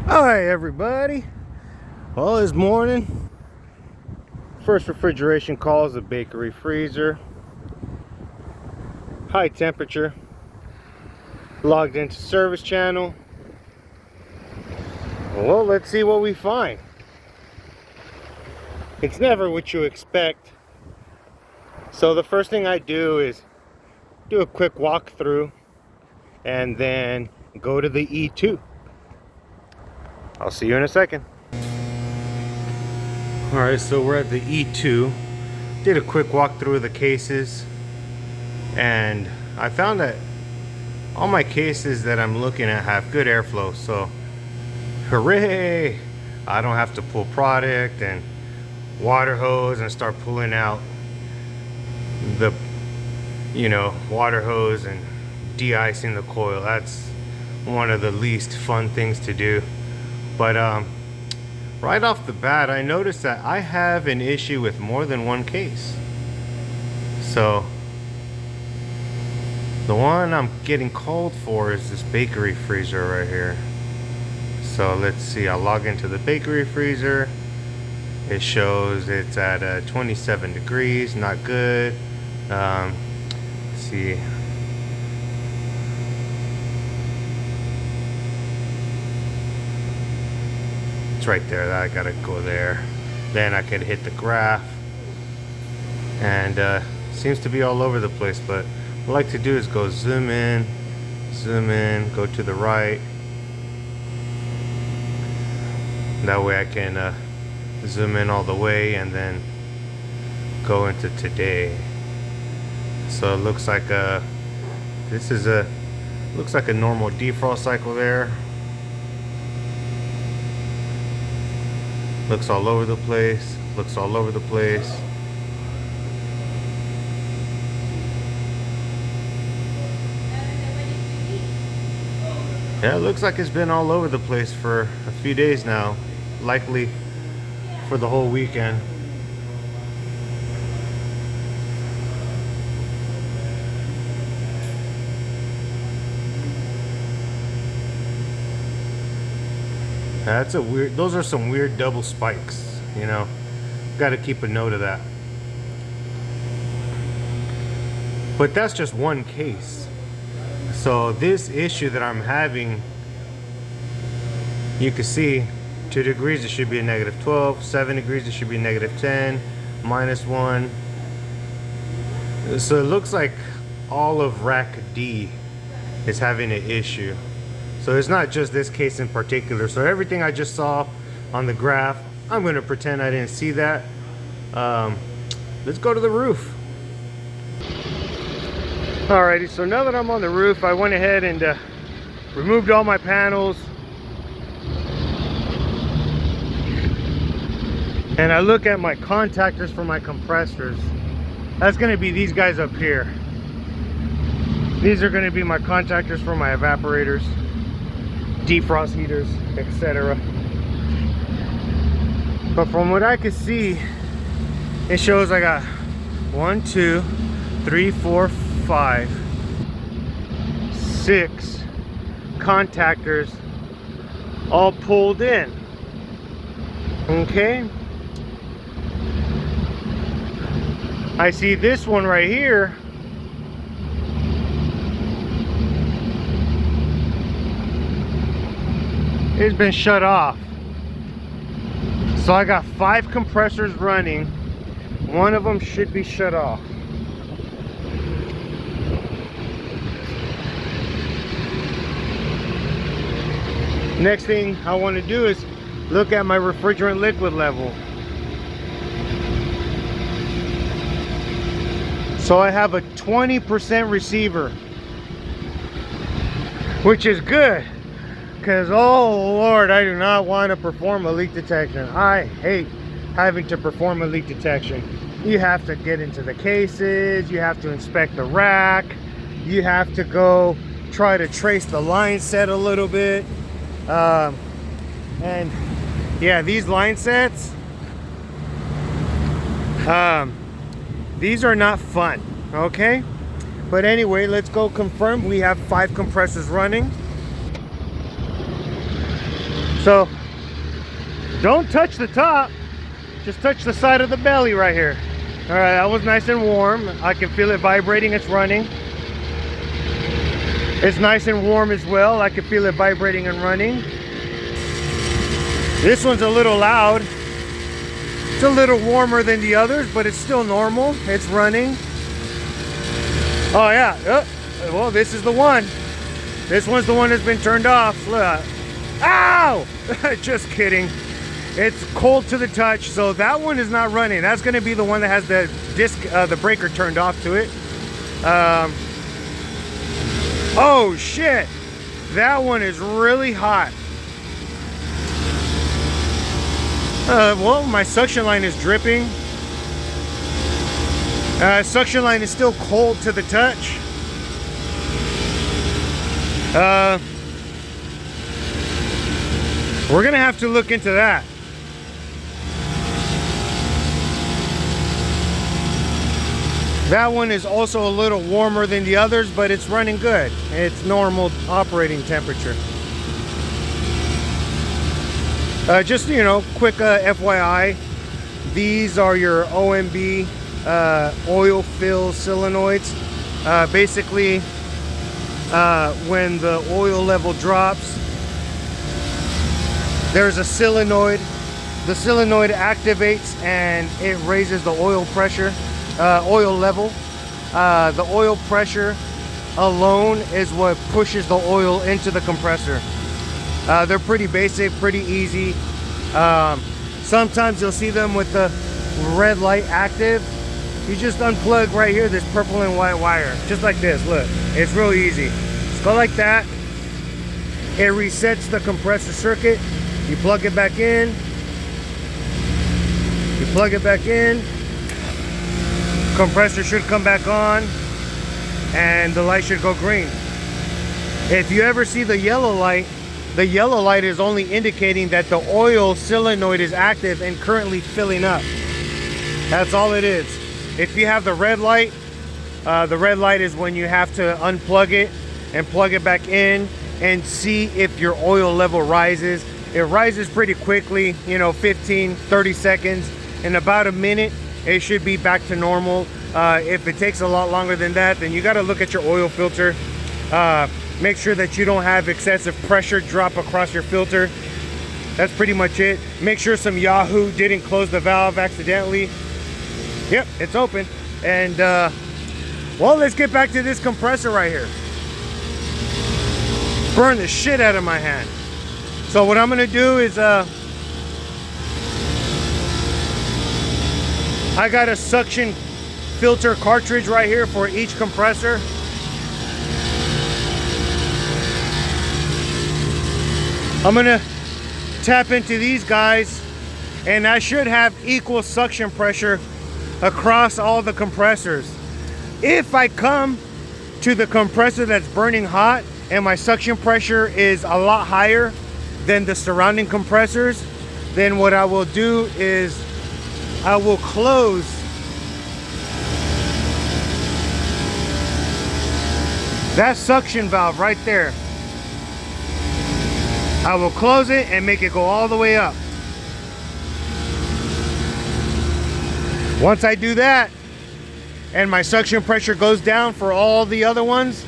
Hi everybody. Well, this morning, first refrigeration call is the bakery freezer. High temperature. Logged into service channel. Well, let's see what we find. It's never what you expect. So the first thing I do is do a quick walkthrough and then go to the E2. I'll see you in a second. Alright, so we're at the E2. Did a quick walkthrough of the cases, and I found that all my cases that I'm looking at have good airflow, so hooray! I don't have to pull product and water hose and start pulling out the water hose and de-icing the coil. That's one of the least fun things to do. But right off the bat, I noticed that I have an issue with more than one case. So the one I'm getting called for is this bakery freezer right here. So let's see, I'll log into the bakery freezer. It shows it's at 27 degrees, not good. Let's see. It's right there, I gotta go there. Then I can hit the graph. And seems to be all over the place, but what I like to do is go zoom in, go to the right. That way I can zoom in all the way and then go into today. So it looks like this is looks like a normal defrost cycle there. Looks all over the place, looks all over the place. Yeah, it looks like it's been all over the place for a few days now, likely for the whole weekend. That's a weird, those are some weird double spikes, you know. Got to keep a note of that. But that's just one case. So this issue that I'm having, you can see 2 degrees it should be a negative 12, 7 degrees it should be negative 10, minus 1. So it looks like all of rack D is having an issue. So it's not just this case in particular. So everything I just saw on the graph, I'm going to pretend I didn't see that. Let's go to the roof. Alrighty, so now that I'm on the roof, I went ahead and removed all my panels. And I look at my contactors for my compressors. That's going to be these guys up here. These are going to be my contactors for my evaporators, defrost heaters, etc. But from what I can see, it shows I got 1, 2, 3, 4, 5, 6 contactors all pulled in. Okay, I see this one right here. It's been shut off. So I got 5 compressors running. One of them should be shut off. Next thing I want to do is look at my refrigerant liquid level. So I have a 20% receiver, which is good, because oh Lord, I do not want to perform a leak detection. I hate having to perform a leak detection. You have to get into the cases, you have to inspect the rack, you have to go try to trace the line set a little bit. And yeah, these line sets, these are not fun, okay? But anyway, let's go confirm. We have 5 compressors running. So don't touch the top, just touch the side of the belly right here. All right, that was nice and warm. I can feel it vibrating, it's running. It's nice and warm as well. I can feel it vibrating and running. This one's a little loud. It's a little warmer than the others, but it's still normal. It's running. Oh yeah, well, this is the one. This one's the one that's been turned off. Look. Ow! Just kidding. It's cold to the touch, so that one is not running. That's gonna be the one that has the disc, the breaker turned off to it. Oh shit! That one is really hot. Well, my suction line is dripping. Suction line is still cold to the touch. We're gonna have to look into that. That one is also a little warmer than the others, but it's running good. It's normal operating temperature. Just, you know, quick FYI, these are your OMB oil fill solenoids. Basically, when the oil level drops, there's a solenoid. The solenoid activates and it raises the oil pressure, oil level. The oil pressure alone is what pushes the oil into the compressor. They're pretty basic, pretty easy. Sometimes you'll see them with the red light active. You just unplug right here this purple and white wire, just like this. Look, it's real easy. Just go like that. It resets the compressor circuit. You plug it back in. You plug it back in. Compressor should come back on and the light should go green. If you ever see the yellow light is only indicating that the oil solenoid is active and currently filling up. That's all it is. If you have the red light is when you have to unplug it and plug it back in and see if your oil level rises. It rises pretty quickly, you know, 15, 30 seconds. In about a minute, it should be back to normal. If it takes a lot longer than that, then you got to look at your oil filter. Make sure that you don't have excessive pressure drop across your filter. That's pretty much it. Make sure some Yahoo didn't close the valve accidentally. Yep, it's open. And well, let's get back to this compressor right here. Burn the shit out of my hand. So what I'm gonna do is I got a suction filter cartridge right here for each compressor. I'm gonna tap into these guys and I should have equal suction pressure across all the compressors. If I come to the compressor that's burning hot and my suction pressure is a lot higher than the surrounding compressors, then what I will do is I will close that suction valve right there. I will close it and make it go all the way up. Once I do that and my suction pressure goes down for all the other ones,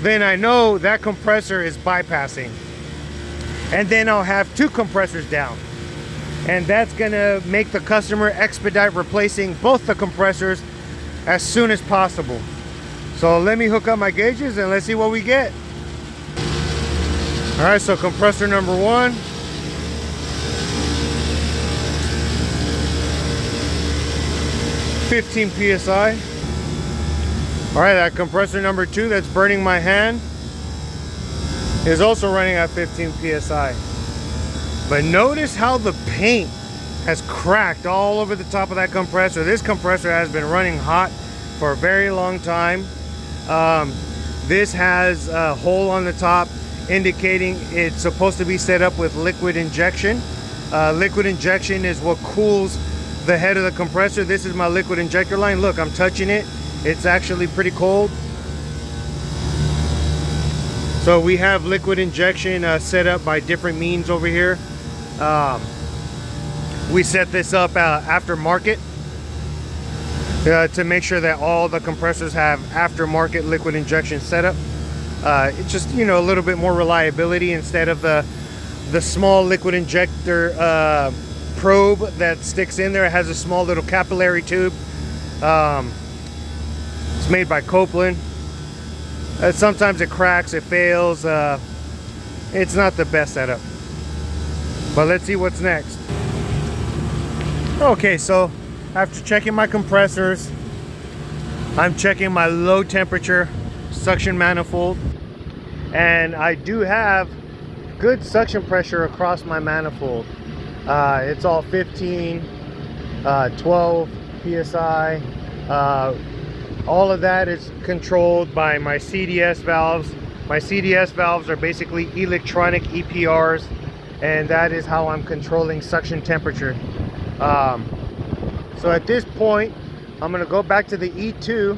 then I know that compressor is bypassing. And then I'll have two compressors down. And that's gonna make the customer expedite replacing both the compressors as soon as possible. So let me hook up my gauges and let's see what we get. All right, so compressor number one. (15 psi). All right, that compressor number two that's burning my hand is also running at 15 psi. But notice how the paint has cracked all over the top of that compressor. This compressor has been running hot for a very long time. This has a hole on the top indicating it's supposed to be set up with liquid injection. Liquid injection is what cools the head of the compressor. This is my liquid injector line. Look, I'm touching it. It's actually pretty cold. So we have liquid injection set up by different means over here. We set this up aftermarket to make sure that all the compressors have aftermarket liquid injection setup. It's just, you know, a little bit more reliability instead of the small liquid injector probe that sticks in there. It has a small little capillary tube. It's made by Copeland. Sometimes it cracks, it fails. It's not the best setup. But let's see what's next. Okay, so after checking my compressors, I'm checking my low temperature suction manifold, and I do have good suction pressure across my manifold. It's all 15, 12 psi. All of that is controlled by my CDS valves. My CDS valves are basically electronic EPRs, and that is how I'm controlling suction temperature. So at this point, I'm going to go back to the E2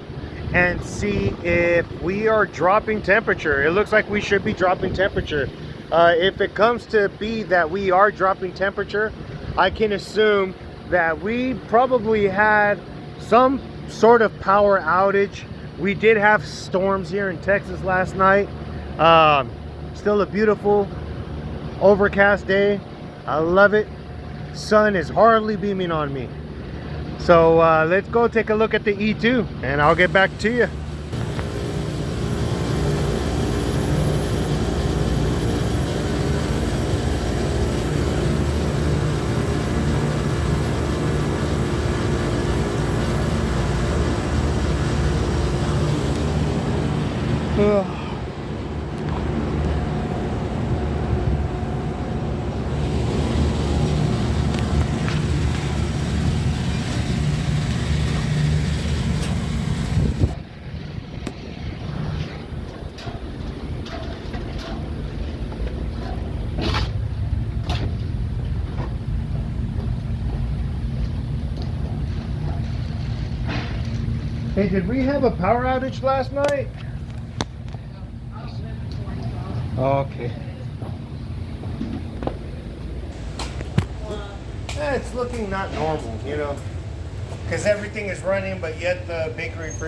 and see if we are dropping temperature. It looks like we should be dropping temperature. If it comes to be that we are dropping temperature, I can assume that we probably had some sort of power outage. We did have storms here in Texas last night. Still a beautiful overcast day. I love it. Sun is hardly beaming on me. So let's go take a look at the E2 and I'll get back to you. Hey, did we have a power outage last night? Oh, okay. It's looking not normal, you know, because everything is running, but yet the bakery